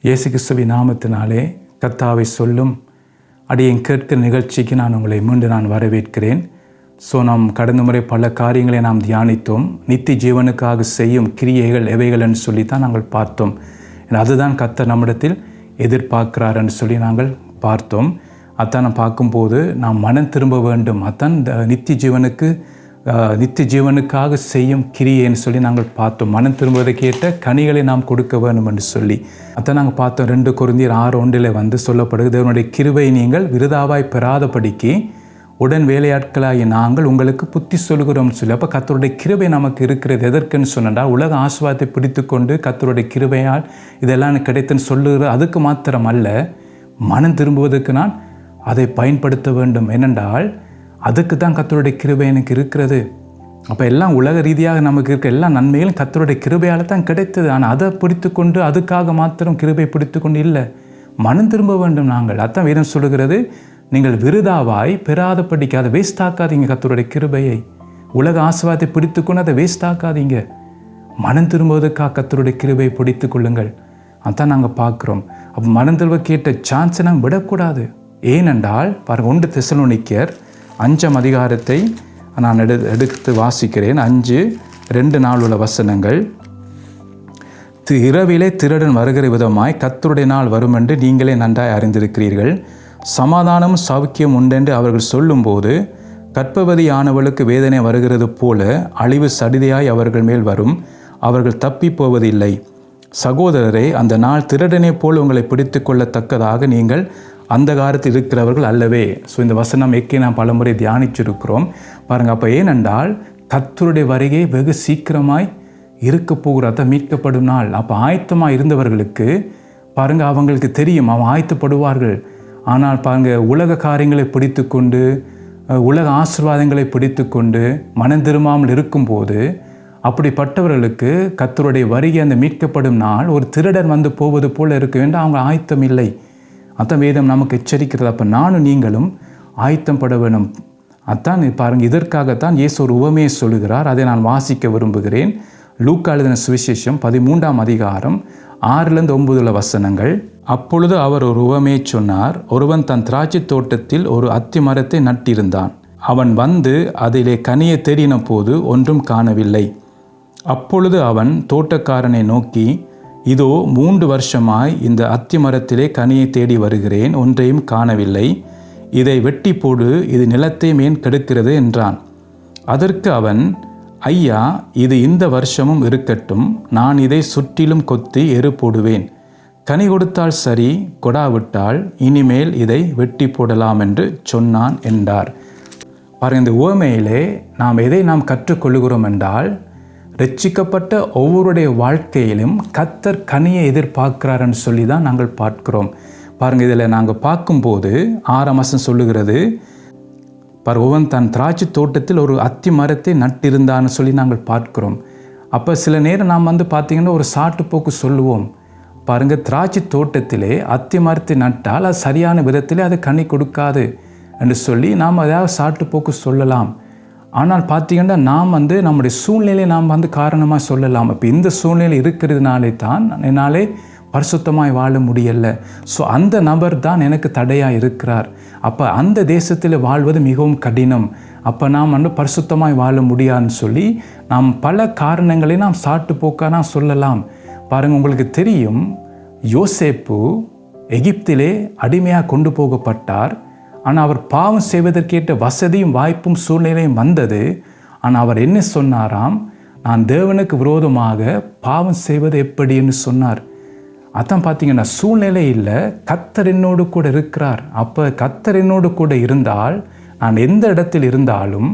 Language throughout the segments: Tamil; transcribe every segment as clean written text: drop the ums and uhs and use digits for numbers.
இயேசு கிறிஸ்துவின் நாமத்தினாலே கர்த்தாவை சொல்லும் அடியேன் கேட்கிற நிகழ்ச்சிக்கு நான் உங்களை மீண்டும் வரவேற்கிறேன். நாம் கடந்த முறை பல காரியங்களை நாம் தியானித்தோம். நித்திய ஜீவனுக்காக செய்யும் கிரியைகள் எவைகள் என்று சொல்லித்தான் நாங்கள் பார்த்தோம். அதுதான் கர்த்தர் நம்மிடத்தில் எதிர்பார்க்கிறார் என்று சொல்லி நாங்கள் பார்த்தோம். அதான் பார்க்கும்போது நாம் மனம் திரும்ப வேண்டும். அதான் நித்திய ஜீவனுக்காக செய்யும் கிரியைன்னு சொல்லி நாங்கள் பார்த்தோம். மனம் திரும்புவதற்கேற்ற கனிகளை நாம் கொடுக்க வேண்டும் என்று சொல்லி அதான் நாங்கள் பார்த்தோம். 2 கொரிந்தியர் 6:1 சொல்லப்படுது, தேவனுடைய கிருபை நீங்கள் விருதாவாய் பெறாதபடிக்கு உடன் வேலையாட்களாகி நாங்கள் உங்களுக்கு புத்தி சொல்கிறோம்னு சொல்லி. அப்போ கர்த்தருடைய கிருபை நமக்கு இருக்கிறது எதற்குன்னு சொன்னால், உலக ஆசீர்வாதத்தை பிடித்து கொண்டு கர்த்தருடைய கிருபையால் இதெல்லாம் கிடைத்துன்னு சொல்லுகிற அதுக்கு மாத்திரம் அல்ல, மனம் திரும்புவதற்கு நான் அதை பயன்படுத்த வேண்டும். ஏனென்றால் அதுக்கு தான் கர்த்தருடைய கிருபை எனக்கு இருக்கிறது. அப்போ எல்லாம் உலக ரீதியாக நமக்கு இருக்க எல்லா நன்மைகளும் கர்த்தருடைய கிருபையால் தான் கிடைத்தது. ஆனால் அதை பிடித்து கொண்டு அதுக்காக மாத்திரம் கிருபை பிடித்து கொண்டு இல்லை, மனம் திரும்ப வேண்டும் நாங்கள். அதான் வேதம் சொல்லுகிறது, நீங்கள் விருதாவாய் பெறாதபடிக்கு அதை வேஸ்ட் ஆக்காதீங்க. கர்த்தருடைய கிருபையை உலக ஆசீர்வாதத்தை பிடித்து கொண்டு அதை வேஸ்ட் ஆக்காதீங்க. மனம் திரும்புவதற்காக கர்த்தருடைய கிருபையை பிடித்து கொள்ளுங்கள். அதான் நாங்கள் பார்க்குறோம். அப்போ மனம் திரும்ப கேட்ட சான்ஸை நாங்கள் விடக்கூடாது. ஏனென்றால் பாருங்கள், 1 தெசலோனிக்கேயர் 5ஆம் அதிகாரத்தை நான் எடுத்து வாசிக்கிறேன். 5:2 உள்ள வசனங்கள். இரவிலே திருடன் வருகிற விதமாய் கர்த்தருடைய நாள் வரும் என்று நீங்களே நன்றாய் அறிந்திருக்கிறீர்கள். சமாதானம் சௌக்கியம் உண்டென்று அவர்கள் சொல்லும்போது கர்ப்பவதியானவளுக்கு வேதனை வருகிறது போல அழிவு சடிதியாய் அவர்கள் மேல் வரும், அவர்கள் தப்பி போவதில்லை. சகோதரரே, அந்த நாள் திருடனை போல் உங்களை பிடித்து கொள்ளத்தக்கதாக நீங்கள் அந்த காலத்தில் இருக்கிறவர்கள் அல்லவே. இந்த வசனம் நாம் பலமுறை தியானிச்சிருக்கிறோம் பாருங்கள். அப்போ ஏனென்றால் கர்த்தருடைய வருகை வெகு சீக்கிரமாய் இருக்க போகிறத மீட்கப்படும் நாள். அப்போ ஆயத்தமாக இருந்தவர்களுக்கு பாருங்கள், அவங்களுக்கு தெரியும் அவன் ஆயத்தப்படுவார்கள். ஆனால் பாருங்கள், உலக காரியங்களை பிடித்து கொண்டு உலக ஆசீர்வாதங்களை பிடித்து கொண்டு மனம் திரும்பாமல் இருக்கும்போது அப்படிப்பட்டவர்களுக்கு கர்த்தருடைய வருகை அந்த மீட்கப்படும் நாள் ஒரு திருடன் வந்து போவது போல் இருக்க வேண்டும். அவங்க ஆயத்தம் இல்லை. அதான் வேதம் நமக்கு எச்சரிக்கிறது. அப்போ நானும் நீங்களும் ஆயத்தம் பட வேணும். அதான் பாருங்கள், இதற்காகத்தான் இயேசு ஒரு உவமையை சொல்லுகிறார். அதை நான் வாசிக்க விரும்புகிறேன். லூக்கா எழுதின சுவிசேஷம் 13ஆம் அதிகாரம் 6-9 வசனங்கள். அப்பொழுது அவர் ஒரு உவமையை சொன்னார். ஒருவன் தன் திராட்சை தோட்டத்தில் ஒரு அத்தி மரத்தை நட்டிருந்தான். அவன் வந்து அதிலே கனியை தேடின போது ஒன்றும் காணவில்லை. அப்பொழுது அவன் தோட்டக்காரனை நோக்கி, இதோ 3 வருஷமாய் இந்த அத்தி மரத்திலே கனியை தேடி வருகிறேன், ஒன்றையும் காணவில்லை. இதை வெட்டி போடு, இது நிலத்தை மேன் கெடுக்கிறது என்றான். அதற்கு அவன், ஐயா, இது இந்த வருஷமும் இருக்கட்டும், நான் இதை சுற்றிலும் கொத்தி எரு போடுவேன். கனி கொடுத்தால் சரி, கொடாவிட்டால் இனிமேல் இதை வெட்டி போடலாம் என்று சொன்னான் என்றார். பாருங்கள், இந்த உவமையிலே எதை நாம் கற்றுக்கொள்ளுகிறோம் என்றால், ரட்சிக்கப்பட்ட ஒவ்வொருடைய வாழ்க்கையிலும் கர்த்தர் கனியை எதிர்பார்க்கிறார்ன்னு சொல்லி தான் நாங்கள் பார்க்கிறோம். பாருங்கள், இதில் நாங்கள் பார்க்கும்போது 6ஆம் வசனம் சொல்லுகிறது, ஒருவன் தன் திராட்சை தோட்டத்தில் ஒரு அத்தி மரத்தை நட்டிருந்தான்னு சொல்லி நாங்கள் பார்க்கிறோம். அப்போ சில நேரம் நாம் பார்த்திங்கன்னா ஒரு சாட்டு போக்கு சொல்லுவோம். பாருங்கள், திராட்சை தோட்டத்திலே அத்தி மரத்தை நட்டால் அது சரியான விதத்திலே அது கனி கொடுக்காது என்று சொல்லி நாம் ஏதாவது சாட்டு போக்கு சொல்லலாம். ஆனால் பார்த்திங்கன்னா நாம் நம்முடைய சூழ்நிலையை நாம் காரணமாக சொல்லலாம். இப்போ இந்த சூழ்நிலை இருக்கிறதுனாலே தான் என்னாலே பரிசுத்தமாய் வாழ முடியலை. அந்த நபர் தான் எனக்கு தடையாக இருக்கிறார். அப்போ அந்த தேசத்தில் வாழ்வது மிகவும் கடினம். அப்போ நாம் பரிசுத்தமாய் வாழ முடியாதுன்னு சொல்லி நாம் பல காரணங்களை நாம் சாட்டு போக்காக நாம் சொல்லலாம். பாருங்கள், உங்களுக்கு தெரியும், யோசேப்பு எகிப்திலே அடிமையாக கொண்டு போகப்பட்டார். ஆனால் அவர் பாவம் செய்வதற்கேற்ற வசதியும் வாய்ப்பும் சூழ்நிலையும் வந்தது. ஆனால் அவர் என்ன சொன்னாராம், நான் தேவனுக்கு விரோதமாக பாவம் செய்வது எப்படி என்று சொன்னார். அதான் பார்த்தீங்கன்னா, சூழ்நிலை இல்லை, கர்த்தர் என்னோடு கூட இருக்கிறார். அப்போ கர்த்தர் என்னோடு கூட இருந்தால் நான் எந்த இடத்தில் இருந்தாலும்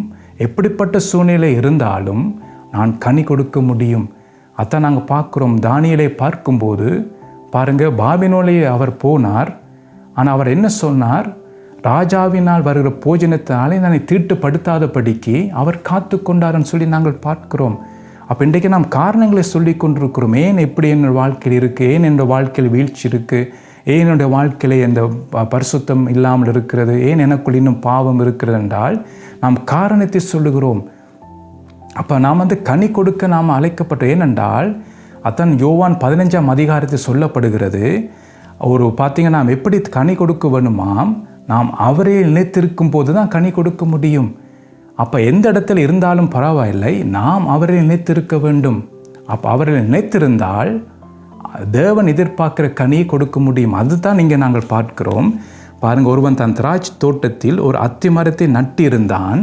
எப்படிப்பட்ட சூழ்நிலை இருந்தாலும் நான் கனி கொடுக்க முடியும். அதான் நாங்கள் பார்க்குறோம். தானியேலை பார்க்கும்போது பாருங்கள், பாபிலோனிலே அவர் போனார். ஆனால் அவர் என்ன சொன்னார், ராஜாவினால் வருகிற போஜனத்தினாலே நான் தீட்டுப்படுத்தாதபடிக்கு அவர் காத்து கொண்டார்ன்னு சொல்லி நாங்கள் பார்க்கிறோம். அப்போ இன்றைக்கு நாம் காரணங்களை சொல்லி கொண்டிருக்கிறோம். ஏன் எப்படி என்னோட வாழ்க்கையில் இருக்குது, ஏன் என்னோட வாழ்க்கையில் வீழ்ச்சி இருக்குது, ஏன் என்னுடைய வாழ்க்கையில் எந்த பரிசுத்தம் இல்லாமல் இருக்கிறது, ஏன் எனக்குள் இன்னும் பாவம் இருக்கிறது என்றால் நாம் காரணத்தை சொல்லுகிறோம். அப்போ நாம் கனி கொடுக்க நாம் அழைக்கப்பட்டோம். ஏனென்றால் அதான் யோவான் 15ஆம் அதிகாரத்தில் சொல்லப்படுகிறது. பார்த்தீங்கன்னா நாம் எப்படி கனி கொடுக்க வேணுமாம், நாம் அவரே நிலைத்திருக்கும் போது தான் கனி கொடுக்க முடியும். அப்போ எந்த இடத்துல இருந்தாலும் பரவாயில்லை, நாம் அவரை நிலைத்திருக்க வேண்டும். அப்போ அவரை நிலைத்திருந்தால் தேவன் எதிர்பார்க்கிற கனியை கொடுக்க முடியும். அதுதான் இங்கே நாங்கள் பார்க்கிறோம். பாருங்கள், ஒருவன் தன் திராட்சை தோட்டத்தில் ஒரு அத்தி மரத்தை நட்டு இருந்தான்.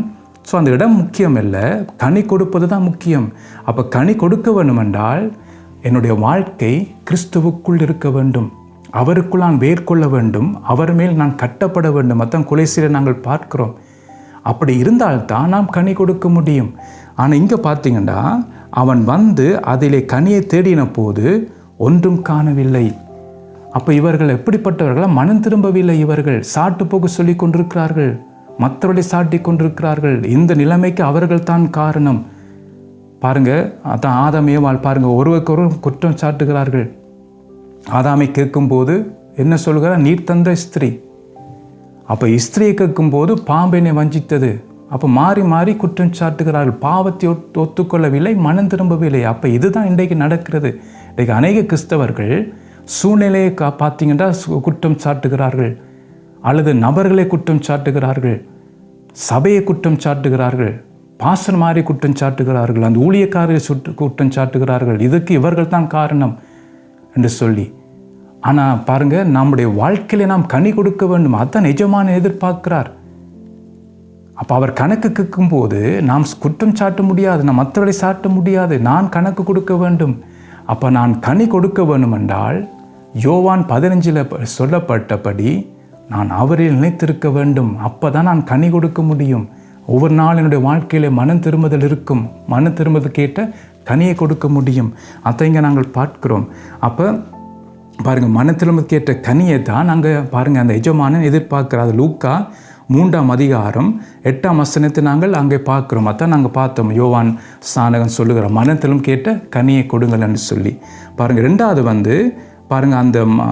ஸோ அந்த இடம் முக்கியம் இல்லை, கனி கொடுப்பது தான் முக்கியம். அப்போ கனி கொடுக்க வேண்டுமென்றால் என்னுடைய வாழ்க்கை கிறிஸ்துவுக்குள் இருக்க வேண்டும், அவருக்குள் நான் வேர்கொள்ள வேண்டும், அவர் மேல் நான் கட்டப்பட வேண்டும். அதான் கொலைசீல நாங்கள் பார்க்கிறோம். அப்படி இருந்தால்தான் நாம் கனி கொடுக்க முடியும். ஆனால் இங்கே பார்த்தீங்கன்னா அவன் வந்து அதிலே கனியை தேடின போது ஒன்றும் காணவில்லை. அப்போ இவர்கள் எப்படிப்பட்டவர்களாக மனம் திரும்பவில்லை. இவர்கள் சாட்டு போக சொல்லி கொண்டிருக்கிறார்கள், மற்றவர்களை சாட்டி கொண்டிருக்கிறார்கள். இந்த நிலைமைக்கு அவர்கள் தான் காரணம். பாருங்கள், அதான் ஆதாம் ஏவாள் பாருங்கள், ஒருவருக்கொரு குற்றம் சாட்டுகிறார்கள். ஆதாமை கேட்கும்போது என்ன சொல்கிறார்? நீர் தந்த ஸ்திரீ. அப்போ ஸ்திரியை கேட்கும்போது பாம்பெனை வஞ்சித்தது. அப்போ மாறி மாறி குற்றம் சாட்டுகிறார்கள். பாவத்தை ஒத்துக்கொள்ளவில்லை, மனம் திரும்பவில்லை. அப்போ இதுதான் இன்றைக்கு நடக்கிறது. இன்றைக்கு அநேக கிறிஸ்தவர்கள் சூழ்நிலையை பார்த்தீங்கன்னா குற்றம் சாட்டுகிறார்கள், அல்லது நபர்களை குற்றம் சாட்டுகிறார்கள், சபையை குற்றம் சாட்டுகிறார்கள், பாஸ்டர் மாதிரி குற்றம் சாட்டுகிறார்கள், அந்த ஊழியக்காரரை குற்றம் சாட்டுகிறார்கள். இதுக்கு இவர்கள் தான் காரணம் என்று சொல்லி. ஆனால் பாருங்கள், நம்முடைய வாழ்க்கையில் நாம் கனி கொடுக்க வேண்டும். அதுதான் எஜமானன் எதிர்பார்க்கிறார். அப்போ அவர் கணக்கு கேட்கும்போது நாம் குற்றம் சாட்ட முடியாது, நாம் மற்றவர்களை சாட்ட முடியாது, நான் கணக்கு கொடுக்க வேண்டும். அப்போ நான் கனி கொடுக்க வேண்டும் என்றால் யோவான் 15 சொல்லப்பட்டபடி நான் அவரில் நிலைத்திருக்க வேண்டும். அப்போ தான் நான் கனி கொடுக்க முடியும். ஒவ்வொரு நாள் என்னுடைய வாழ்க்கையில் மனம் திரும்புதல் இருக்கும். மனம் திரும்புதல் கேட்ட கனியை கொடுக்க முடியும். அதை இங்கே நாங்கள் பார்க்கிறோம். அப்போ பாருங்கள், மனம் திரும்புதல் கேட்ட கனியை தான் நாங்கள் பாருங்கள் அந்த எஜமானன் எதிர்பார்க்கிறார். லூக்கா 3ஆம் அதிகாரம் 8ஆம் வசனத்தை நாங்கள் அங்கே பார்க்குறோம். அதான் நாங்கள் பார்த்தோம். யோவான் ஸ்நானகன் சொல்லுகிறோம், மனத்திலும் கேட்ட கனியை கொடுங்கள் என்று சொல்லி. பாருங்கள், ரெண்டாவது வந்து பாருங்கள்,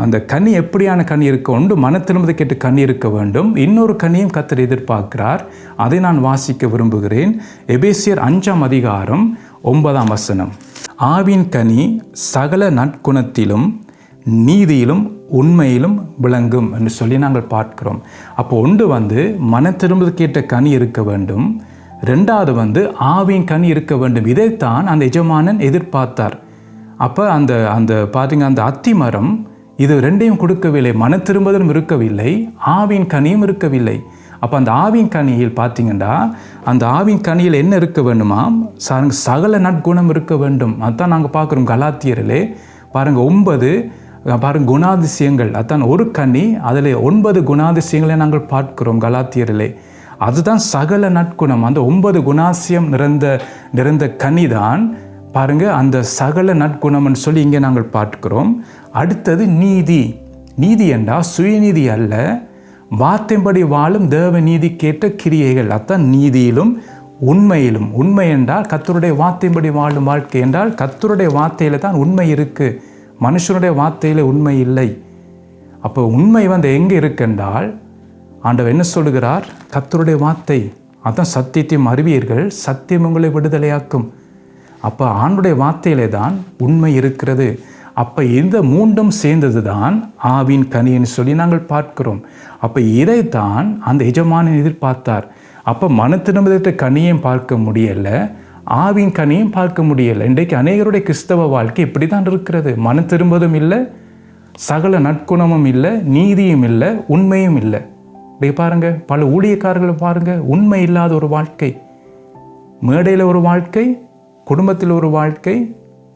அந்த கனி எப்படியான கனி இருக்க உண்டு? மனத்திலிருந்து கேட்டு கனி இருக்க வேண்டும். இன்னொரு கனியும் கர்த்தர் எதிர்பார்க்கிறார். அதை நான் வாசிக்க விரும்புகிறேன். எபேசியர் 5ஆம் அதிகாரம் 9ஆம் வசனம். ஆவின் கனி சகல நற்குணத்திலும் நீதியிலும் உண்மையிலும் விளங்கும் என்று சொல்லி நாங்கள் பார்க்கிறோம். அப்போ ஒன்று வந்து மனத்திலிருந்து கேட்ட கனி இருக்க வேண்டும், ரெண்டாவது வந்து ஆவின் கனி இருக்க வேண்டும். இதைத்தான் அந்த எஜமானன் எதிர்பார்த்தார். அப்போ அந்த பார்த்தீங்க, அந்த அத்தி மரம் இது ரெண்டையும் கொடுக்கவில்லை. மன திரும்புதலும் இருக்கவில்லை, ஆவின் கனியும் இருக்கவில்லை. அப்போ அந்த ஆவின் கனியில் பார்த்தீங்கன்னா அந்த ஆவின் கனியில் என்ன இருக்க வேண்டுமா? சகல நற்குணம் இருக்க வேண்டும். அதுதான் நாங்கள் பார்க்குறோம் கலாத்தியரிலே பாருங்கள் 9 பாருங்கள் குணாதிசயங்கள். அதுதான் ஒரு கனி, அதில் 9 குணாதிசயங்களை நாங்கள் பார்க்கிறோம் கலாத்தியரிலே. அதுதான் சகல நற்குணம். அந்த 9 குணாதிசயம் நிறைந்த கனி தான் பாருங்கள் அந்த சகல நற்குணம்னு சொல்லி இங்கே நாங்கள் பார்க்கிறோம். அடுத்தது நீதி. நீதி என்றால் சுயநீதி அல்ல, வார்த்தைப்படி வாழும் தேவ நீதி கேட்ட கிரியைகள். அதுதான் நீதியிலும் உண்மையிலும். உண்மை என்றால் கர்த்தருடைய வார்த்தைப்படி வாழும் வாழ்க்கை என்றால் கர்த்தருடைய வார்த்தையில் தான் உண்மை இருக்குது, மனுஷனுடைய வார்த்தையில் உண்மை இல்லை. அப்போ உண்மை வந்து எங்கே இருக்குன்றால் ஆண்டவர் என்ன சொல்லுகிறார்? கர்த்தருடைய வார்த்தை. அதான் சத்தியத்தையும் அறிவீர்கள், சத்தியம் உங்களை விடுதலையாக்கும். அப்போ ஆண்டுடைய வார்த்தையிலே தான் உண்மை இருக்கிறது. அப்போ இந்த மூன்றும் சேர்ந்தது தான் ஆவின் கனின்னு சொல்லி நாங்கள் பார்க்கிறோம். அப்போ இதைத்தான் அந்த எஜமானன் எதிர்பார்த்தார். அப்போ மனத்திரும்புதற்ற கனியையும் பார்க்க முடியலை, ஆவின் கனியும் பார்க்க முடியலை. இன்றைக்கு அநேகருடைய கிறிஸ்தவ வாழ்க்கை இப்படி தான் இருக்கிறது. மனம் திரும்பதும் இல்லை, சகல நற்குணமும் இல்லை, நீதியும் இல்லை, உண்மையும் இல்லை. இப்படி பாருங்கள், பல ஊழியக்காரர்களை பாருங்கள், உண்மை இல்லாத ஒரு வாழ்க்கை, மேடையில் ஒரு வாழ்க்கை, குடும்பத்தில் ஒரு வாழ்க்கை,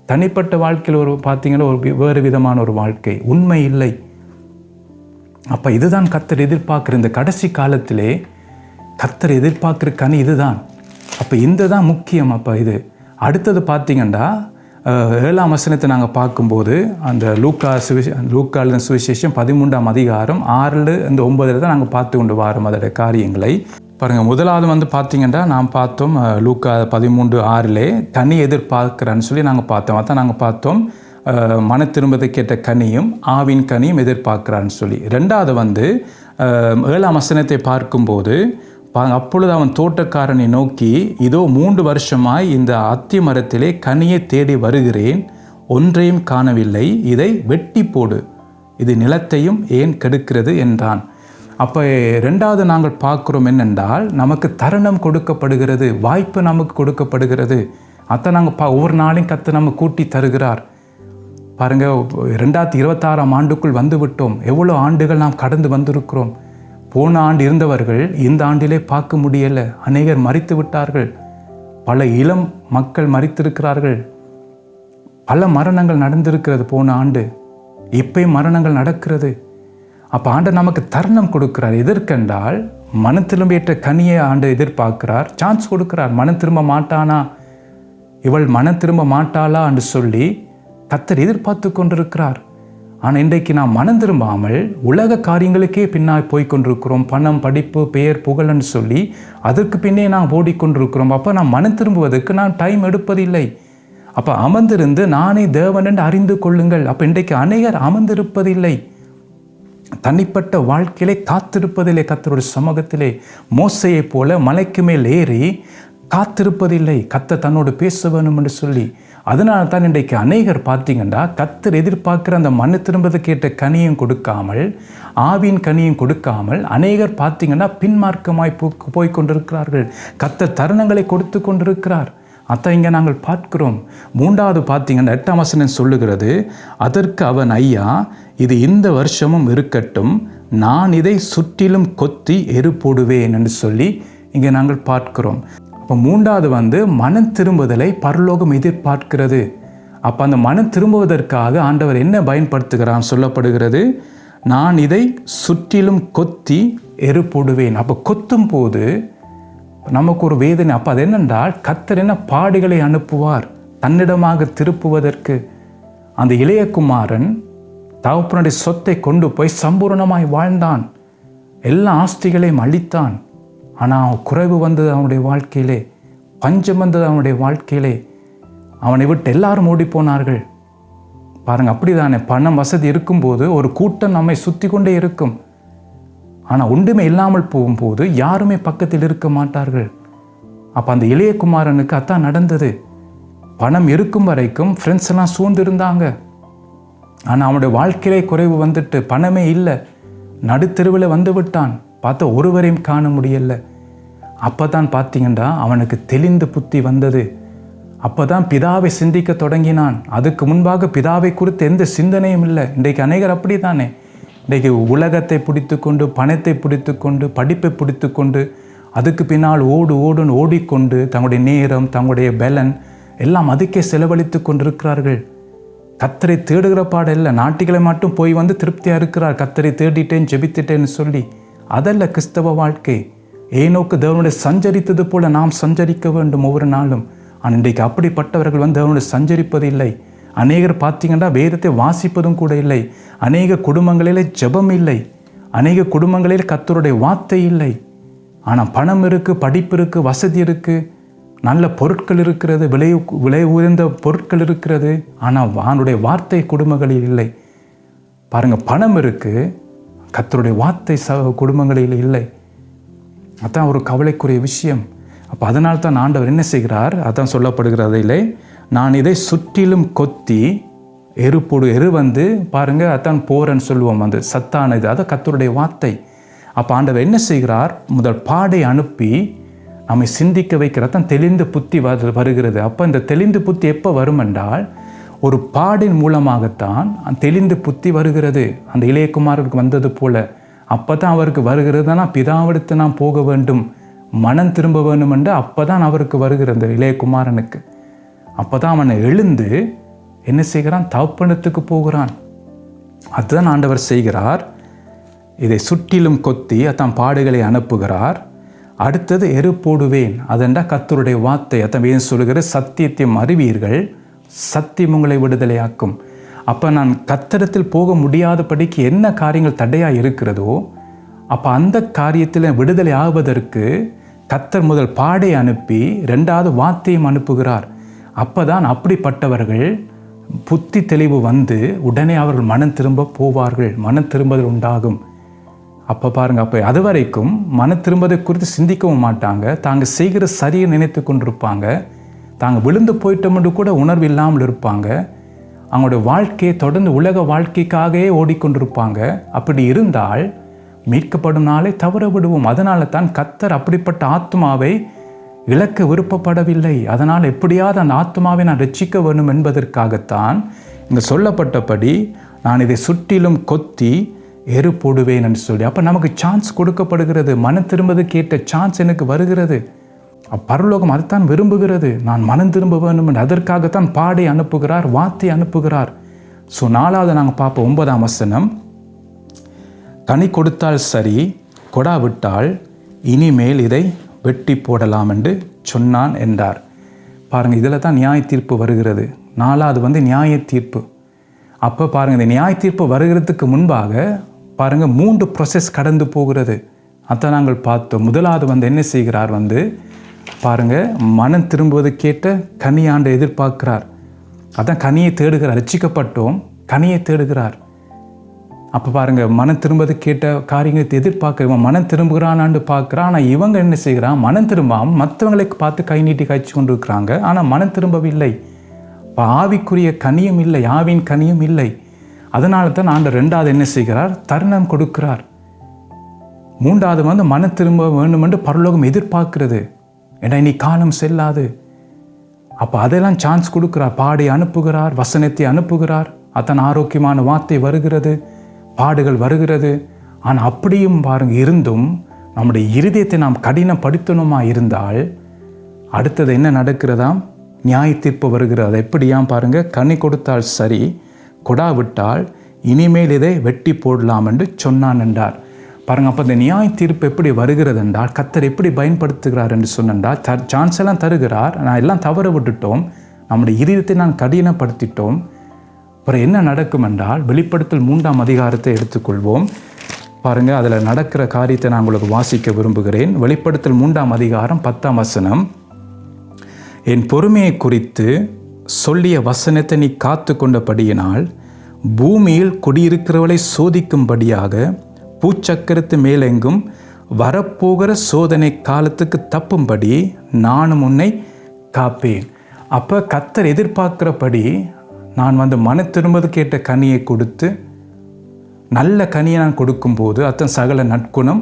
தனிப்பட்ட வாழ்க்கையில் ஒரு பார்த்தீங்கன்னா ஒரு வேறு விதமான ஒரு வாழ்க்கை, உண்மை இல்லை. அப்போ இதுதான் கர்த்தர் எதிர்பார்க்குற இந்த கடைசி காலத்திலே கர்த்தர் எதிர்பார்க்குற கனி இதுதான். அப்போ இந்த தான் முக்கியம். அப்போ இது அடுத்தது பார்த்தீங்கன்னா 7ஆம் வசனத்தை நாங்கள் பார்க்கும்போது அந்த லூக்காவின் சுவிசேஷம் 13ஆம் அதிகாரம் 6-9 தான் நாங்கள் பார்த்து கொண்டு வரோம் அதோட காரியங்களை. பாருங்கள், முதலாவது வந்து பார்த்தீங்கன்னா நாம் பார்த்தோம் லூக்கா 13:6 கனி எதிர்பார்க்குறான்னு சொல்லி நாங்கள் பார்த்தோம். அதான் நாங்கள் பார்த்தோம் மன திரும்பதை கேட்ட கனியும் ஆவின் கனியும் எதிர்பார்க்குறான்னு சொல்லி. ரெண்டாவது வந்து 7ஆம் வசனத்தை பார்க்கும்போது அப்பொழுது அவன் தோட்டக்காரனை நோக்கி, இதோ 3 வருஷமாய் இந்த அத்தி மரத்திலே கனியை தேடி வருகிறேன், ஒன்றையும் காணவில்லை, இதை வெட்டி போடு, இது நிலத்தையும் ஏன் கெடுக்கிறது என்றான். அப்போ ரெண்டாவது நாங்கள் பார்க்குறோம் என்னென்றால், நமக்கு தருணம் கொடுக்கப்படுகிறது, வாய்ப்பு நமக்கு கொடுக்கப்படுகிறது. அதை நாங்கள் ஒவ்வொரு நாளையும் கர்த்தர் நம்ம கூட்டி தருகிறார். பாருங்கள், 2026ஆம் ஆண்டுக்குள் வந்து விட்டோம். எவ்வளோ ஆண்டுகள் நாம் கடந்து வந்திருக்கிறோம். போன ஆண்டு இருந்தவர்கள் இந்த ஆண்டிலே பார்க்க முடியலை. அநேகர் மரித்து விட்டார்கள். பல இளம் மக்கள் மரித்திருக்கிறார்கள். பல மரணங்கள் நடந்திருக்கிறது போன ஆண்டு. இப்பயும் மரணங்கள் நடக்கிறது. அப்போ ஆண்டவர் நமக்கு தருணம் கொடுக்கிறார். எதற்கென்றால், மன திரும்பியற்ற கனியை ஆண்டு எதிர்பார்க்கிறார், சான்ஸ் கொடுக்கிறார். மனம் திரும்ப மாட்டானா, இவள் மனம் திரும்ப மாட்டாளா என்று சொல்லி கர்த்தர் எதிர்பார்த்து கொண்டிருக்கிறார். ஆனால் இன்றைக்கு நாம் மனம் திரும்பாமல் உலக காரியங்களுக்கே பின்னால் போய்கொண்டிருக்கிறோம். பணம், படிப்பு, பெயர், புகழ்ன்னு சொல்லி அதற்கு பின்னே நாம் ஓடிக்கொண்டிருக்கிறோம். அப்போ நாம் மனம் திரும்புவதற்கு நான் டைம் எடுப்பதில்லை. அப்போ அமர்ந்திருந்து நானே தேவன் என்று அறிந்து கொள்ளுங்கள். அப்போ இன்றைக்கு அநேகர் அமர்ந்திருப்பதில்லை, தனிப்பட்ட வாழ்க்கையிலே காத்திருப்பதில்லை. கர்த்தருடைய சமூகத்திலே மோசையை போல மலைக்கு மேல் ஏறி காத்திருப்பதில்லை, கர்த்தர் தன்னோடு பேச வேணும் என்று சொல்லி. அதனால தான் இன்றைக்கு அநேகர் பார்த்தீங்கன்னா கர்த்தர் எதிர்பார்க்குற அந்த மண்ணு திரும்பது கேட்ட கனியும் கொடுக்காமல், ஆவியின் கனியும் கொடுக்காமல் அநேகர் பார்த்தீங்கன்னா பின்மார்க்கமாய் போய் கொண்டிருக்கிறார்கள். கர்த்தர் தருணங்களை கொடுத்து கொண்டிருக்கிறார். அதான் இங்கே நாங்கள் பார்க்கிறோம். மூன்றாவது பார்த்தீங்கன்னா 8ஆம் வசனம் சொல்லுகிறது, அதற்கு அவன், ஐயா, இது இந்த வருஷமும் இருக்கட்டும், நான் இதை சுற்றிலும் கொத்தி எரு போடுவேன் என்று சொல்லி இங்கே நாங்கள் பார்க்கிறோம். அப்போ மூன்றாவது மனம் திரும்புதலை பரலோகம் எதிர்பார்க்கிறது. அப்போ அந்த மனம் திரும்புவதற்காக ஆண்டவர் என்ன பயன்படுத்துகிறான் சொல்லப்படுகிறது, நான் இதை சுற்றிலும் கொத்தி எரு போடுவேன். அப்போ கொத்தும் போது நமக்கு ஒரு வேதனை. அப்போ அது என்னென்றால், கர்த்தர் என்ன பாடுகளை அனுப்புவார் தன்னிடமாக திருப்புவதற்கு. அந்த இளைய குமாரன் தகப்பனுடைய சொத்தை கொண்டு போய் சம்பூர்ணமாய் வாழ்ந்தான், எல்லா ஆஸ்திகளையும் அளித்தான். ஆனால் குறைவு வந்தது அவனுடைய வாழ்க்கையிலே, பஞ்சம் வந்தது அவனுடைய வாழ்க்கையிலே. அவனை விட்டு எல்லாரும் ஓடி போனார்கள். பாருங்கள், அப்படிதானே பணம் வசதி இருக்கும்போது ஒரு கூட்டம் நம்மை சுற்றி கொண்டே இருக்கும். ஆனால் ஒன்றுமே இல்லாமல் போகும்போது யாருமே பக்கத்தில் இருக்க மாட்டார்கள். அப்போ அந்த இளைய குமாரனுக்கு அதான் நடந்தது. பணம் இருக்கும் வரைக்கும் ஃப்ரெண்ட்ஸ் எல்லாம் சூழ்ந்திருந்தாங்க. ஆனால் அவனுடைய வாழ்க்கையிலே குறைவு வந்துட்டு பணமே இல்லை, நடுத்தெருவில் வந்து விட்டான். பார்த்தா ஒருவரையும் காண முடியல. அப்போ தான் பார்த்தீங்கன்னா அவனுக்கு தெளிந்த புத்தி வந்தது. அப்போ தான் பிதாவை சிந்திக்க தொடங்கினான். அதுக்கு முன்பாக பிதாவை குறித்து எந்த சிந்தனையும் இல்லை. இன்றைக்கு அநேகர் அப்படி தானே, இன்றைக்கு உலகத்தை பிடித்து கொண்டு, பணத்தை பிடித்து கொண்டு, படிப்பை பிடித்து கொண்டு, அதுக்கு பின்னால் ஓடுன்னு ஓடிக்கொண்டு தங்களுடைய நேரம், தங்களுடைய பலன் எல்லாம் அதுக்கே செலவழித்து கொண்டிருக்கிறார்கள். கர்த்தரை தேடுகிற பாடல்ல, நாட்டிகளை மட்டும் போய் வந்து திருப்தியாக இருக்கிறார், கர்த்தரை தேடிட்டேன் ஜெபித்துட்டேன்னு சொல்லி. அதல்ல கிறிஸ்தவ வாழ்க்கை. ஏனோக்கு தேவனுடைய சஞ்சரித்தது போல நாம் சஞ்சரிக்க வேண்டும் ஒவ்வொரு நாளும். ஆனால் இன்றைக்கு அப்படிப்பட்டவர்கள் தேவனுடைய சஞ்சரிப்பது இல்லை. அநேகர் பார்த்தீங்கன்னா வேதத்தை வாசிப்பதும் கூட இல்லை. அநேக குடும்பங்களிலே ஜெபம் இல்லை. அநேக குடும்பங்களில் கர்த்தருடைய வார்த்தை இல்லை. ஆனால் பணம் இருக்குது, படிப்பு இருக்குது, வசதி இருக்குது, நல்ல பொருட்கள் இருக்கிறது, விலை உயர்ந்த பொருட்கள் இருக்கிறது. ஆனால் அவனுடைய வார்த்தை குடும்பங்களில் இல்லை. பாருங்கள், பணம் இருக்குது, கர்த்தருடைய வார்த்தை குடும்பங்களில் இல்லை. அதான் ஒரு கவலைக்குரிய விஷயம். அப்போ அதனால தான் ஆண்டவர் என்ன செய்கிறார், அதான் சொல்லப்படுகிறதில்லை, நான் இதை சுற்றிலும் கொத்தி எரு போடு. எரு பாருங்கள், அதான் போரன்னு சொல்லுவோம், அந்த சத்தானது, அதான் கர்த்தருடைய வார்த்தை. அப்போ ஆண்டவர் என்ன செய்கிறார், முதல் பாடை அனுப்பி நம்மை சிந்திக்க வைக்கிறார். தான் தெளிந்த புத்தி வருகிறது. அப்போ இந்த தெளிந்த புத்தி எப்போ வரும் என்றால், ஒரு பாடின் மூலமாகத்தான் தெளிந்த புத்தி வருகிறது. அந்த இளையகுமாரனுக்கு வந்தது போல அப்போ தான் அவருக்கு வருகிறதுனா, பிதாவிடத்து நாம் போக வேண்டும், மனம் திரும்ப வேண்டும் என்று அப்போ தான் அவருக்கு வருகிற அந்த இளையகுமாரனுக்கு. அப்போ தான் அவனை எழுந்து என்ன செய்கிறான், தகப்பனத்துக்கு போகிறான். அதுதான் ஆண்டவர் செய்கிறார். இதை சுற்றிலும் கொத்தி அதான் பாடுகளை அனுப்புகிறார். அடுத்தது எரு போடுவேன், அதென்றா கர்த்தருடைய வார்த்தை. அதான் ஏன் சொல்லுகிற, சத்தியத்தையும் அறிவீர்கள், சத்தியம் உங்களை விடுதலையாக்கும். அப்போ நான் கர்த்தரிடத்தில் போக முடியாதபடிக்கு என்ன காரியங்கள் தடையாக இருக்கிறதோ, அப்போ அந்த காரியத்தில் விடுதலை ஆவதற்கு கர்த்தர் முதல் பாடை அனுப்பி ரெண்டாவது வார்த்தையும் அனுப்புகிறார். அப்போ தான் அப்படிப்பட்டவர்கள் புத்தி தெளிவு உடனே அவர்கள் மனம் திரும்ப போவார்கள், மனம் திரும்புதல் உண்டாகும். அப்போ பாருங்கள், அப்போ அது வரைக்கும் மனம் திரும்பதை குறித்து சிந்திக்கவும் மாட்டாங்க. தாங்க செய்கிற சரியை நினைத்து கொண்டிருப்பாங்க. தாங்க விழுந்து போயிட்டோம்னு கூட உணர்வு இல்லாமல் இருப்பாங்க. அவங்களுடைய வாழ்க்கையை தொடர்ந்து உலக வாழ்க்கைக்காகவே ஓடிக்கொண்டிருப்பாங்க. அப்படி இருந்தால் மீட்கப்படும் நாளை தவற விடுவோம். அதனால தான் கர்த்தர் அப்படிப்பட்ட ஆத்மாவை இழக்க விருப்பப்படவில்லை. அதனால் எப்படியாவது அந்த ஆத்மாவை நான் ரட்சிக்க வேண்டும் என்பதற்காகத்தான் இங்கே சொல்லப்பட்டபடி நான் இதை சுற்றிலும் கொத்தி எரு போடுவேன் என்று சொல்லி. அப்போ நமக்கு சான்ஸ் கொடுக்கப்படுகிறது. மனம் திரும்பதுக்கு ஏற்ற சான்ஸ் எனக்கு வருகிறது. பரலோகம் அதைத்தான் விரும்புகிறது. நான் மனம் திரும்ப வேண்டும் என்று அதற்காகத்தான் பாடை அனுப்புகிறார், வார்த்தை அனுப்புகிறார். ஸோ 4வது நாங்கள் பார்ப்போம் 9ஆம் வசனம். கனி கொடுத்தால் சரி, கொடாவிட்டால் இனிமேல் இதை வெட்டி போடலாம் என்று சொன்னான் என்றார். பாருங்கள், இதில் தான் நியாய தீர்ப்பு வருகிறது. 4வது நியாய தீர்ப்பு. அப்போ பாருங்கள், இந்த நியாய தீர்ப்பு வருகிறதுக்கு முன்பாக பாருங்கள் 3 ப்ரொசஸ் கடந்து போகிறது. அதை நாங்கள் பார்த்தோம். 1வது என்ன செய்கிறார் பாருங்கள், மனம் திரும்புவதற்கேற்ற கனியாண்டை எதிர்பார்க்கிறார். அதான் கனியை தேடுகிறார். ரட்சிக்கப்பட்டோம், கனியை தேடுகிறார். அப்போ பாருங்கள், மனம் திரும்புவதற்கேற்ற காரியங்களை எதிர்பார்க்க மனம் திரும்புகிறானான்னு பார்க்குறான். ஆனால் இவங்க என்ன செய்கிறான், மனம் திரும்பாமல் மற்றவங்களுக்கு பார்த்து கை நீட்டி காய்ச்சி கொண்டு இருக்கிறாங்க. ஆனால் மனம் திரும்பவில்லை. இப்போ ஆவிக்குரிய கனியும் இல்லை, ஆவின் கனியும் இல்லை. அதனால தான் ஆண்டவர் 2வது என்ன செய்கிறார், தருணம் கொடுக்கிறார். 3வது மனம் திரும்ப வேண்டும் என்று பரலோகம் எதிர்பார்க்கிறது. ஏன்னா இனி காலம் செல்லாது. அப்போ அதெல்லாம் சான்ஸ் கொடுக்கிறார். பாடை அனுப்புகிறார், வசனத்தை அனுப்புகிறார். அத்தன் ஆரோக்கியமான வார்த்தை வருகிறது, பாடுகள் வருகிறது. ஆனால் அப்படியும் பாருங்கள், இருந்தும் நம்முடைய இருதயத்தை நாம் கடினப்படுத்தணுமா இருந்தால் அடுத்தது என்ன நடக்கிறதாம், நியாய தீர்ப்பு வருகிறது. அது எப்படியாம் பாருங்கள், கனி கொடுத்தால் சரி, கொடாவிட்டால் இனிமேல் இதை வெட்டி போடலாம் என்று சொன்னான் என்றார். பாருங்கள், அப்போ இந்த நியாய தீர்ப்பு எப்படி வருகிறது என்றால் கர்த்தர் எப்படி பயன்படுத்துகிறார் என்று சொன்னால் சான்ஸ் எல்லாம் தருகிறார். நான் எல்லாம் தவற விட்டுட்டோம், நம்முடைய இருதயத்தை நான் கடினப்படுத்திட்டோம். அப்புறம் என்ன நடக்கும் என்றால் வெளிப்படுத்தல் 3ஆம் அதிகாரத்தை எடுத்துக்கொள்வோம். பாருங்கள், அதில் நடக்கிற காரியத்தை நான் உங்களுக்கு வாசிக்க விரும்புகிறேன். வெளிப்படுத்தல் 3ஆம் அதிகாரம் 10ஆம் வசனம். என் பொறுமையை குறித்து சொல்லிய வசனத்தை நீ காத்து கொண்டபடியினால் பூமியில் குடியிருக்கிறவளை சோதிக்கும்படியாக பூச்சக்கரத்து மேலெங்கும் வரப்போகிற சோதனை காலத்துக்கு தப்பும்படி நானும் உன்னை காப்பேன். அப்போ கர்த்தர் எதிர்பார்க்கிறபடி நான் மன திரும்பது கேட்ட கனியை கொடுத்து நல்ல கனியை நான் கொடுக்கும்போது அத்தன் சகல நற்குணம்,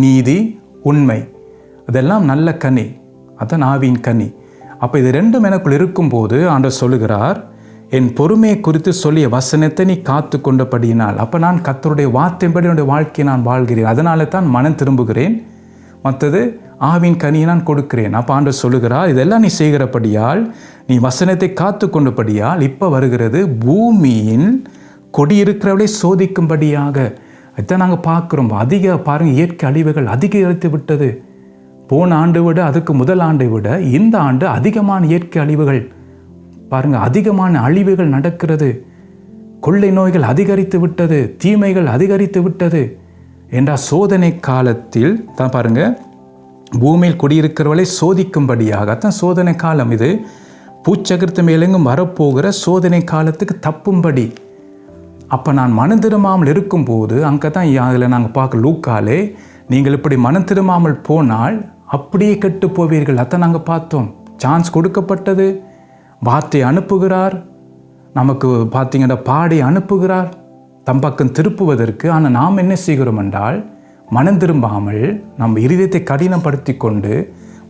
நீதி, உண்மை, அதெல்லாம் நல்ல கனி, அதான் ஆவியின் கனி. அப்போ இது 2ம் எனக்குள் இருக்கும்போது ஆண்டவர் சொல்லுகிறார், என் பொறுமையை குறித்து சொல்லிய வசனத்தை நீ காத்து கொண்டபடியினால். அப்போ நான் கர்த்தருடைய வார்த்தைப்படி என்னுடைய வாழ்க்கையை நான் வாழ்கிறேன். அதனால தான் மனம் திரும்புகிறேன். மற்றது ஆவின் கனியை நான் கொடுக்கிறேன். அப்போ ஆண்டவர் சொல்லுகிறார், இதெல்லாம் நீ செய்கிறபடியால், நீ வசனத்தை காத்து கொண்டபடியால் இப்போ வருகிறது பூமியின் கொடியிருக்கிறவளை சோதிக்கும்படியாக. இதான் நாங்கள் பார்க்குறோம். பாருங்கள், இயற்கை அழிவுகள் அதிகரித்து விட்டது. போன ஆண்டை விட, அதுக்கு முதல் ஆண்டை விட இந்த ஆண்டு அதிகமான இயற்கை அழிவுகள் பாருங்கள், அதிகமான அழிவுகள் நடக்கிறது. கொள்ளை நோய்கள் அதிகரித்து விட்டது, தீமைகள் அதிகரித்து விட்டது. என்ற சோதனை காலத்தில் தான் பாருங்கள், பூமியில் குடியிருக்கிறவளை சோதிக்கும்படியாக தான் சோதனை காலம் இது. பூச்சக்கரத்து மேலெங்கும் வரப்போகிற சோதனை காலத்துக்கு தப்பும்படி. அப்போ நான் மனம் திரும்பாமல் இருக்கும்போது அங்கே தான் அதில் நாங்கள் பார்க்க லூக்காலே, நீங்கள் இப்படி மனம் திரும்பாமல் போனால் அப்படியே கெட்டு போவீர்கள். அதான் நாங்கள் பார்த்தோம். சான்ஸ் கொடுக்கப்பட்டது, வார்த்தை அனுப்புகிறார், நமக்கு பார்த்தீங்கன்னா பாடி அனுப்புகிறார் தம்பக்கம் திருப்புவதற்கு. ஆனால் நாம் என்ன செய்கிறோம் என்றால் மனம் திரும்பாமல் நம்ம இருதயத்தை கடினப்படுத்தி கொண்டு,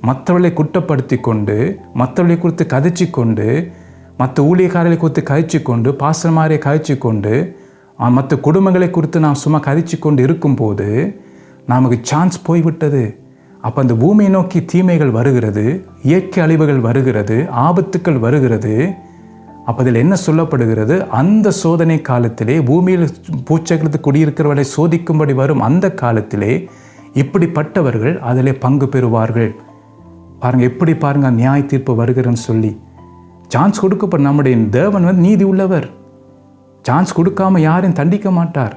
மற்றவர்களை குற்றப்படுத்தி கொண்டு, மற்றவர்களை குறித்து கதைச்சி கொண்டு, மற்ற ஊழியக்காரர்களை குறித்து கதைச்சி கொண்டு, பாசமாரை கதைச்சி கொண்டு, மற்ற குடும்பங்களை குறித்து நாம் சும்மா கதைச்சி கொண்டு இருக்கும்போது நமக்கு சான்ஸ் போய்விட்டது. அப்போ அந்த பூமியை நோக்கி தீமைகள் வருகிறது, இயற்கை அழிவுகள் வருகிறது, ஆபத்துக்கள் வருகிறது. அப்போ அதில் என்ன சொல்லப்படுகிறது, அந்த சோதனை காலத்திலே பூமியில் பூச்சக்கரத்து குடியிருக்கிறவர்களை சோதிக்கும்படி வரும் அந்த காலத்திலே இப்படிப்பட்டவர்கள் அதிலே பங்கு பெறுவார்கள். பாருங்கள், எப்படி பாருங்கள் நியாய தீர்ப்பு வருகிறன்னு சொல்லி சான்ஸ் கொடுக்கப்படும். நம்முடைய தேவன் நீதி உள்ளவர். சான்ஸ் கொடுக்காம யாரையும் தண்டிக்க மாட்டார்.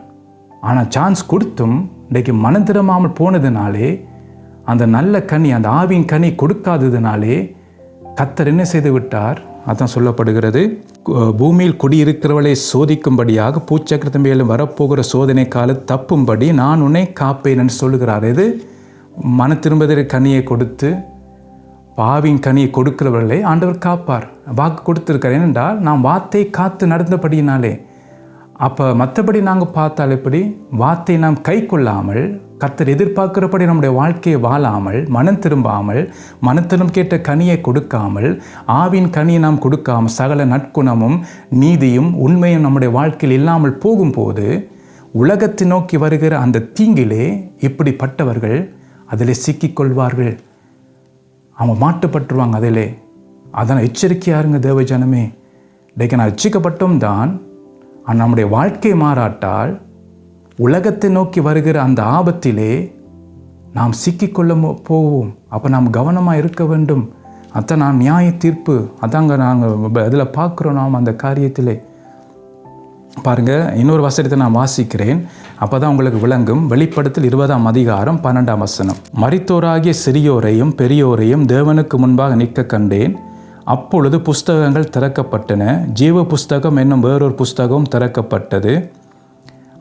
ஆனால் சான்ஸ் கொடுத்தும் இன்றைக்கு மனம் திரும்பாமல் போனதுனாலே, அந்த நல்ல கனி, அந்த ஆவின் கனி கொடுக்காததுனாலே கர்த்தர் என்ன செய்து விட்டார். அதான் சொல்லப்படுகிறது, பூமியில் குடியிருக்கிறவளை சோதிக்கும்படியாக பூச்சக்கரத்து மேலும் வரப்போகிற சோதனை கால தப்பும்படி நான் உன்னை காப்பேன் என்று சொல்லுகிறார். இது மன திரும்புதற்கு கனியை கொடுத்து ஆவின் கனியை கொடுக்கிறவர்களை ஆண்டவர் காப்பார். வாக்கு கொடுத்துருக்கார். ஏனென்றால் நாம் வார்த்தையை காத்து நடந்தபடியினாலே. அப்போ மற்றபடி நாங்கள் பார்த்தால் எப்படி, வார்த்தையை நாம் கை கொள்ளாமல் கர்த்தர் எதிர்பார்க்கிறபடி நம்முடைய வாழ்க்கையை வாழாமல், மனம் திரும்ப கேட்ட கனியை கொடுக்காமல், ஆவின் கனியை நாம் கொடுக்காமல், சகல நற்குணமும் நீதியும் உண்மையும் நம்முடைய வாழ்க்கையில் இல்லாமல் போகும்போது உலகத்தை நோக்கி வருகிற அந்த தீங்கிலே இப்படிப்பட்டவர்கள் அதில் சிக்கிக்கொள்வார்கள். அவங்க மாட்டுப்பட்டுருவாங்க அதிலே. அதனால் எச்சரிக்கையாக இருங்க தேவ ஜனமே. இன்றைக்கு நான் ரட்சிக்கப்பட்டும் தான், ஆனால் நம்முடைய வாழ்க்கை மாறாட்டால் உலகத்தை நோக்கி வருகிற அந்த ஆபத்திலே நாம் சிக்கிக்கொள்ள போவோம். அப்போ நாம் கவனமாக இருக்க வேண்டும். அதான் நான் நியாய தீர்ப்பு அதாங்க நாங்கள் அதில் பார்க்குறோம். நாம் அந்த காரியத்திலே பாருங்கள், இன்னொரு வசனத்தை நான் வாசிக்கிறேன், அப்போ தான் உங்களுக்கு விளங்கும். வெளிப்படுத்தல் 20ஆம் அதிகாரம் 12ஆம் வசனம். மரித்தோராகிய சிறியோரையும் பெரியோரையும் தேவனுக்கு முன்பாக நிற்க கண்டேன். அப்பொழுது புஸ்தகங்கள் திறக்கப்பட்டன. ஜீவ புஸ்தகம் என்னும் வேறொரு புஸ்தகம் திறக்கப்பட்டது.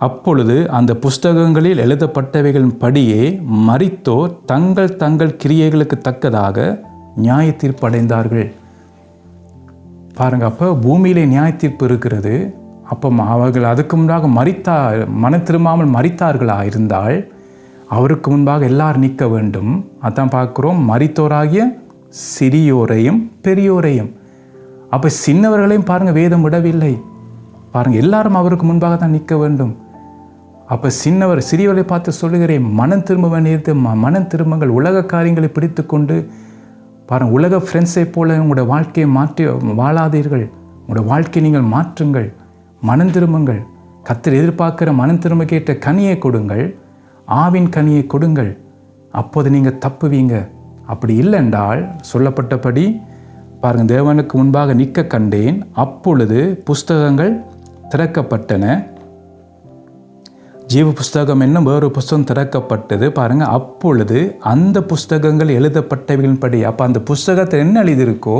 அப்பொழுது அந்த புஸ்தகங்களில் எழுதப்பட்டவைகளின் படியே மரித்தோர் தங்கள் தங்கள் கிரியைகளுக்கு தக்கதாக நியாய தீர்ப்பு அடைந்தார்கள். பாருங்கள், அப்போ பூமியிலே நியாய தீர்ப்பு இருக்கிறது. அப்போ அவர்கள் அதுக்கு முன்பாக மனம் திரும்பாமல் மரித்தார்களா இருந்தால் அவருக்கு முன்பாக எல்லாரும் நிற்க வேண்டும். அதான் பார்க்குறோம், மரித்தோராகிய சிறியோரையும் பெரியோரையும். அப்போ சின்னவர்களையும் பாருங்கள் வேதம் விடவில்லை. பாருங்கள், எல்லாரும் அவருக்கு முன்பாக தான் நிற்க வேண்டும். அப்போ சிறியவர்களை பார்த்து சொல்லுகிறேன், மனம் திரும்ப வேண்டியது. மனம் திரும்பங்கள். உலக காரியங்களை பிடித்து கொண்டு பாருங்கள், உலக ஃப்ரெண்ட்ஸை போல உங்களோட வாழ்க்கையை மாற்றி வாழாதீர்கள். உங்களோட வாழ்க்கையை நீங்கள் மாற்றுங்கள். மனம் திரும்புங்கள். கர்த்தர் எதிர்பார்க்கிற மனம் திரும்ப கேட்ட கனியை கொடுங்கள், ஆவின் கனியை கொடுங்கள். அப்போது நீங்கள் தப்புவீங்க. அப்படி இல்லை என்றால் சொல்லப்பட்டபடி பாருங்கள், தேவனுக்கு முன்பாக நிற்க கண்டேன். அப்பொழுது புஸ்தகங்கள் திறக்கப்பட்டன. ஜீவ புஸ்தகம் என்னும் வேறு புஸ்தகம் திறக்கப்பட்டது. பாருங்கள், அப்பொழுது அந்த புஸ்தகங்கள் எழுதப்பட்டவைகளின் படி. அப்போ அந்த புஸ்தகத்தில் என்ன எழுதியிருக்கோ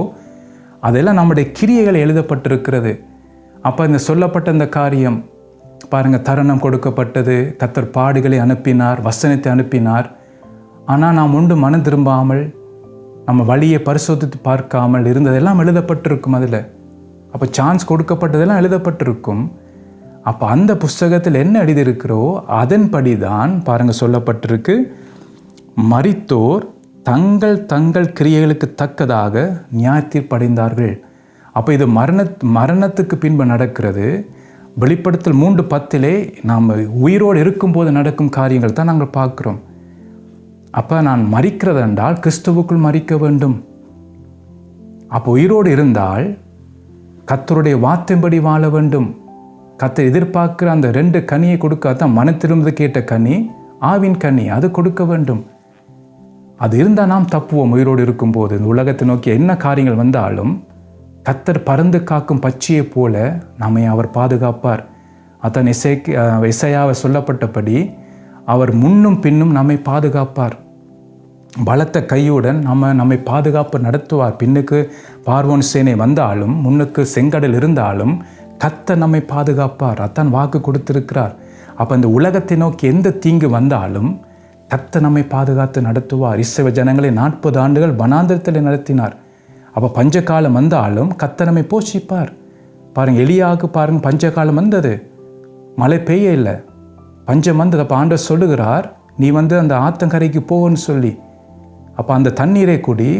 அதெல்லாம் நம்முடைய கிரியைகள் எழுதப்பட்டிருக்கிறது. அப்போ இந்த சொல்லப்பட்ட இந்த காரியம் பாருங்கள், தருணம் கொடுக்கப்பட்டது. கர்த்தர் பாடுகளை அனுப்பினார், வசனத்தை அனுப்பினார். ஆனால் நாம் உண்டு மனம் திரும்பாமல் நம்ம வழியை பரிசோதித்து பார்க்காமல் இருந்ததெல்லாம் எழுதப்பட்டிருக்கும் அதில். அப்போ சான்ஸ் கொடுக்கப்பட்டதெல்லாம் எழுதப்பட்டிருக்கும். அப்போ அந்த புஸ்தகத்தில் என்ன எழுதியிருக்கிறோ அதன்படி தான் பாருங்கள் சொல்லப்பட்டிருக்கு, மரித்தோர் தங்கள் தங்கள் கிரியைகளுக்கு தக்கதாக நியாய தீர்ப்படைந்தார்கள். அப்போ இது மரணத்துக்கு பின்பு நடக்கிறது. வெளிப்படுத்தல் 3:10 நாம் உயிரோடு இருக்கும்போது நடக்கும் காரியங்கள் தான் நாங்கள் பார்க்குறோம். அப்போ நான் மரிக்கிறது என்றால் கிறிஸ்துவுக்குள் மரிக்க வேண்டும். அப்போ உயிரோடு இருந்தால் கர்த்தருடைய வார்த்தையின்படி வாழ வேண்டும். கர்த்தர் எதிர்பார்க்கிற அந்த 2 கனியை கொடுக்காதான், மனம் திரும்புவது கேட்ட கனி, ஆவின் கனி, அது கொடுக்க வேண்டும். அது இருந்தால் நாம் தப்புவோம். உயிரோடு இருக்கும்போது இந்த உலகத்தை நோக்கி என்ன காரியங்கள் வந்தாலும் கர்த்தர் பறந்து காக்கும் பட்சியை போல நம்மை அவர் பாதுகாப்பார். அதான் இசையாவை சொல்லப்பட்டபடி அவர் முன்னும் பின்னும் நம்மை பாதுகாப்பார். பலத்த கையுடன் நம்மை பாதுகாப்பு நடத்துவார். பின்னுக்கு பார்வோன் சேனை வந்தாலும் முன்னுக்கு செங்கடல் இருந்தாலும் கர்த்தர் நம்மை பாதுகாப்பார். அதான் வாக்கு கொடுத்திருக்கிறார். அப்போ இந்த உலகத்தை நோக்கி எந்த தீங்கு வந்தாலும் கர்த்தர் நம்மை பாதுகாத்து நடத்துவார். இஸ்ரவேல் ஜனங்களை 40 ஆண்டுகள் வனாந்திரத்தில் நடத்தினார். அப்போ பஞ்சகாலம் வந்தாலும் கர்த்தர் நம்மை போஷிப்பார். பாருங்கள், எலியாவுக்கு பாருங்கள், பஞ்சகாலம் வந்தது, மழை பெய்ய இல்லை, பஞ்சம் வந்தது. அப்போ ஆண்டவர் சொல்லுகிறார், நீ அந்த ஆத்தங்கரைக்கு போன்னு சொல்லி. அப்போ அந்த தண்ணீரை குடி,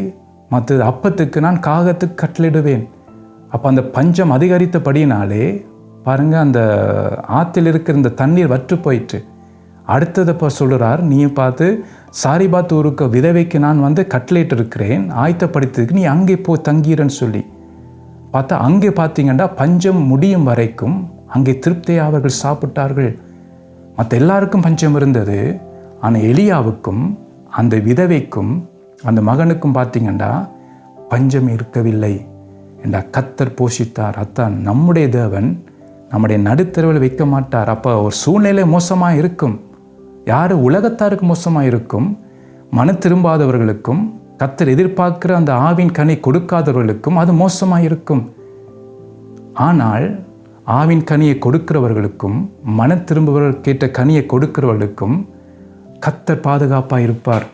மற்ற அப்பத்துக்கு நான் காகத்துக்கு கட்டளிடுவேன். அப்போ அந்த பஞ்சம் அதிகரித்தபடினாலே பாருங்கள், அந்த ஆற்றில் இருக்கிற இந்த தண்ணீர் வற்று போயிட்டு அடுத்ததை சொல்கிறார், நீ பார்த்து சாரிபாத் ஊருக்கு விதவைக்கு நான் கட்லேட் இருக்கிறேன், ஆயத்தப்படுத்திருக்கு, நீ அங்கே போய் தங்கிறன்னு சொல்லி பார்த்தா அங்கே பார்த்தீங்கன்னா பஞ்சம் முடியும் வரைக்கும் அங்கே திருப்தியாக அவர்கள் சாப்பிட்டார்கள். மற்ற எல்லாருக்கும் பஞ்சம் இருந்தது. ஆனால் எலியாவுக்கும் அந்த விதவைக்கும் அந்த மகனுக்கும் பார்த்தீங்கன்னா பஞ்சம் இருக்கவில்லை என்ற கர்த்தர் போஷித்தார். அத்தான் நம்முடைய தேவன் நம்முடைய நடுத்தரவில் வைக்க மாட்டார். அப்போ ஒரு சூழ்நிலை மோசமாக இருக்கும். யார் உலகத்தாருக்கு மோசமாக இருக்கும், மன திரும்பாதவர்களுக்கும் கர்த்தர் எதிர்பார்க்கிற அந்த ஆவின் கனி கொடுக்காதவர்களுக்கும் அது மோசமாக இருக்கும். ஆனால் ஆவின் கனியை கொடுக்கிறவர்களுக்கும் மன திரும்புபவர்கள் கேட்ட கனியை கொடுக்கிறவர்களுக்கும் கர்த்தர் பாதுகாப்பாக இருப்பார்.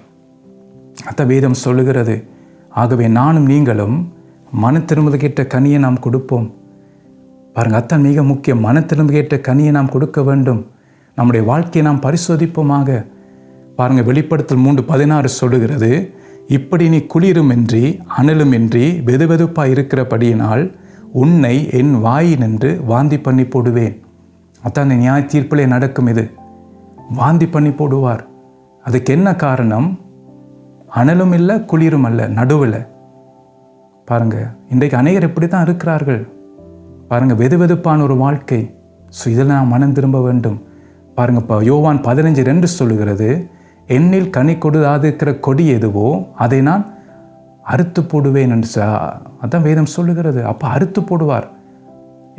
அத்த வேதம் சொல்லுகிறது. ஆகவே நானும் நீங்களும் மன திரும்புதற்கேற்ற கனியை நாம் கொடுப்போம். பாருங்கள், அத்தான் மிக முக்கியம். மன திரும்புதற்கேற்ற கனியை நாம் கொடுக்க வேண்டும். நம்முடைய வாழ்க்கையை நாம் பரிசோதிப்போமாக. பாருங்கள், வெளிப்படுத்தல் 3:16 சொல்லுகிறது, இப்படி நீ குளிருமின்றி அனலுமின்றி வெதுவெதுப்பாய் இருக்கிறபடியினால் உன்னை என் வாயினின்று வாந்தி பண்ணி போடுவேன். அதான் இந்த நியாய தீர்ப்பிலே நடக்கும். இது வாந்தி பண்ணி போடுவார். அதுக்கு என்ன காரணம்? அனலும் இல்லை குளிரும் அல்ல, நடுவில். பாருங்கள், இன்றைக்கு அநேகர் இப்படி தான் இருக்கிறார்கள். பாருங்கள், வெதுவெதுப்பான ஒரு வாழ்க்கை. ஸோ இதில் நாம் மனம் திரும்ப வேண்டும். பாருங்கள், இப்போ யோவான் 15:2 சொல்லுகிறது, என்னில் கனி கொடுக்காது இருக்கிற கொடி எதுவோ அதை நான் அறுத்து போடுவேன் என்று. அதான் வேதம் சொல்லுகிறது. அப்போ அறுத்து போடுவார்.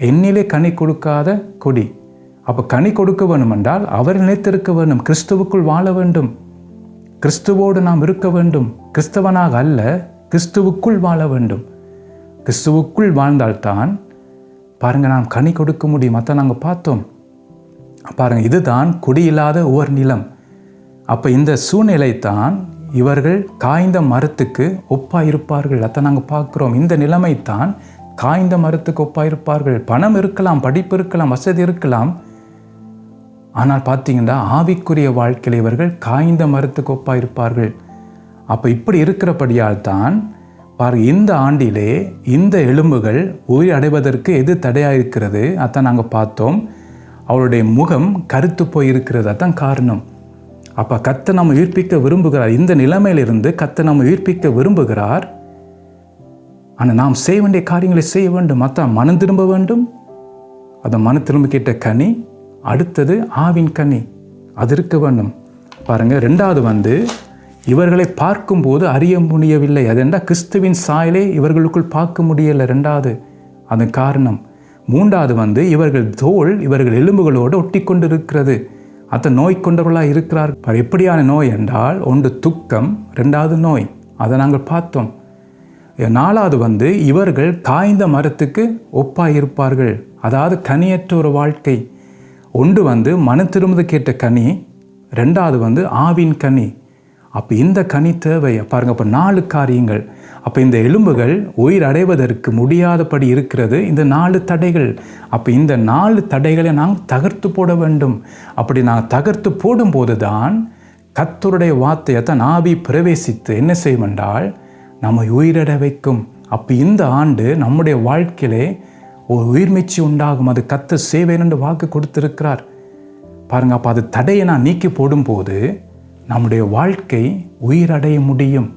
என்னிலே கனி கொடுக்காத கொடி. அப்போ கனி கொடுக்க வேண்டும் என்றால் அவர் நிலைத்திருக்க வேண்டும், கிறிஸ்துவுக்குள் வாழ வேண்டும், கிறிஸ்துவோடு நாம் இருக்க வேண்டும். கிறிஸ்தவனாக அல்ல, கிறிஸ்துவுக்குள் வாழ வேண்டும். கிறிஸ்துவுக்குள் வாழ்ந்தால்தான் பாருங்கள் நாம் கனி கொடுக்க முடியும். அதான் நாங்கள் பார்த்தோம். பாருங்கள், இதுதான் குடியில்லாத ஓர் நிலம். அப்போ இந்த சூழ்நிலை தான் இவர்கள் காய்ந்த மரத்துக்கு ஒப்பாயிருப்பார்கள். அதை நாங்கள் பார்க்குறோம். இந்த நிலைமை தான் காய்ந்த மரத்துக்கு ஒப்பாயிருப்பார்கள். பணம் இருக்கலாம், படிப்பு இருக்கலாம், வசதி இருக்கலாம். ஆனால் பார்த்தீங்கன்னா ஆவிக்குரிய வாழ்க்கையில் இவர்கள் காய்ந்த மரத்துக்கு ஒப்பாயிருப்பார்கள். அப்போ இப்படி இருக்கிறபடியால் தான் பாருங்கள், இந்த ஆண்டிலே இந்த எலும்புகள் உயிர் அடைவதற்கு எது தடையாக இருக்கிறது? அதான் நாங்கள் பார்த்தோம். அவருடைய முகம் கருத்து போயிருக்கிறது. அதான் காரணம். அப்போ கர்த்தர் நம்ம உயிர்ப்பிக்க விரும்புகிறார். இந்த நிலைமையிலிருந்து கர்த்தர் நம்ம உயிர்ப்பிக்க விரும்புகிறார். ஆனால் நாம் செய்ய வேண்டிய காரியங்களை செய்ய வேண்டும். அதான் மனம் திரும்ப வேண்டும். அதை மனம் திரும்ப கேட்ட கனி. அடுத்தது ஆவின் கனி, அது இருக்க வேண்டும். பாருங்கள், ரெண்டாவது இவர்களை பார்க்கும்போது அறிய முடியவில்லை. அதெண்டா கிறிஸ்துவின் சாயலை இவர்களுக்குள் பார்க்க முடியலை. ரெண்டாவது அது காரணம். மூன்றாவது இவர்கள் தோல் இவர்கள் எலும்புகளோடு ஒட்டி கொண்டு இருக்கிறது. அத்த நோய் கொண்டவர்களாக இருக்கிறார். எப்படியான நோய் என்றால், ஒன்று துக்கம், ரெண்டாவது நோய். அதை நாங்கள் பார்த்தோம். நாலாவது இவர்கள் காய்ந்த மரத்துக்கு ஒப்பாயிருப்பார்கள். அதாவது கனியற்ற ஒரு வாழ்க்கை. ஒன்று மன திரும்புதற்கேற்ற கனி, ரெண்டாவது ஆவின் கனி. அப்போ இந்த கனி தேவை. பாருங்கள், அப்போ 4 காரியங்கள். அப்போ இந்த எலும்புகள் உயிர் அடைவதற்கு முடியாதபடி இருக்கிறது இந்த 4 தடைகள். அப்போ இந்த 4 தடைகளை நாங்கள் தகர்த்து போட வேண்டும். அப்படி நாங்கள் தகர்த்து போடும்போது தான் கர்த்தருடைய வார்த்தையை தான் ஆவி பிரவேசித்து என்ன செய்யும் என்றால் நம்மை உயிரிட வைக்கும். அப்போ இந்த ஆண்டு நம்முடைய வாழ்க்கையிலே ஒரு உயிர்மெச்சி உண்டாகும். அது கர்த்தர் செய்வேன் என்று வாக்கு கொடுத்திருக்கிறார். பாருங்கள், அப்போ அது தடையை நான் நீக்கி போடும்போது நம்முடைய வாழ்க்கை உயிரடைய முடியும்.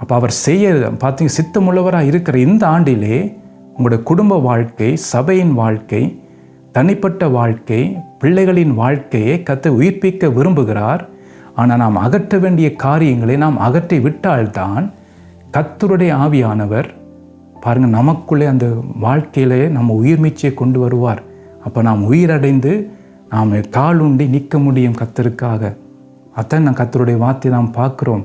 அப்போ அவர் செய்ய பார்த்தீங்க சித்தமுள்ளவராக இருக்கிற இந்த ஆண்டிலே உங்களுடைய குடும்ப வாழ்க்கை, சபையின் வாழ்க்கை, தனிப்பட்ட வாழ்க்கை, பிள்ளைகளின் வாழ்க்கையை கர்த்தர் உயிர்ப்பிக்க விரும்புகிறார். ஆனால் நாம் அகற்ற வேண்டிய காரியங்களை நாம் அகற்றி விட்டால்தான் கர்த்தருடைய ஆவியானவர் பாருங்கள் நமக்குள்ளே அந்த வாழ்க்கையிலே நம்ம உயிர்மீச்சியை கொண்டு வருவார். அப்போ நாம் உயிரடைந்து நாம் காலுண்டி நிற்க முடியும் கர்த்தருக்காக. அதான் நான் கர்த்தருடைய வார்த்தையை நாம் பார்க்குறோம்.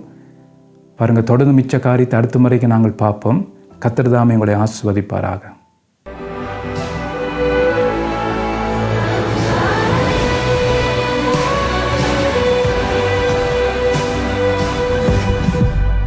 பாருங்கள், தொடர்ந்து மிச்ச காரியத்தை அடுத்த முறைக்கு நாங்கள் பார்ப்போம். கர்த்தர் தாமே உங்களை ஆசீர்வதிப்பாராக.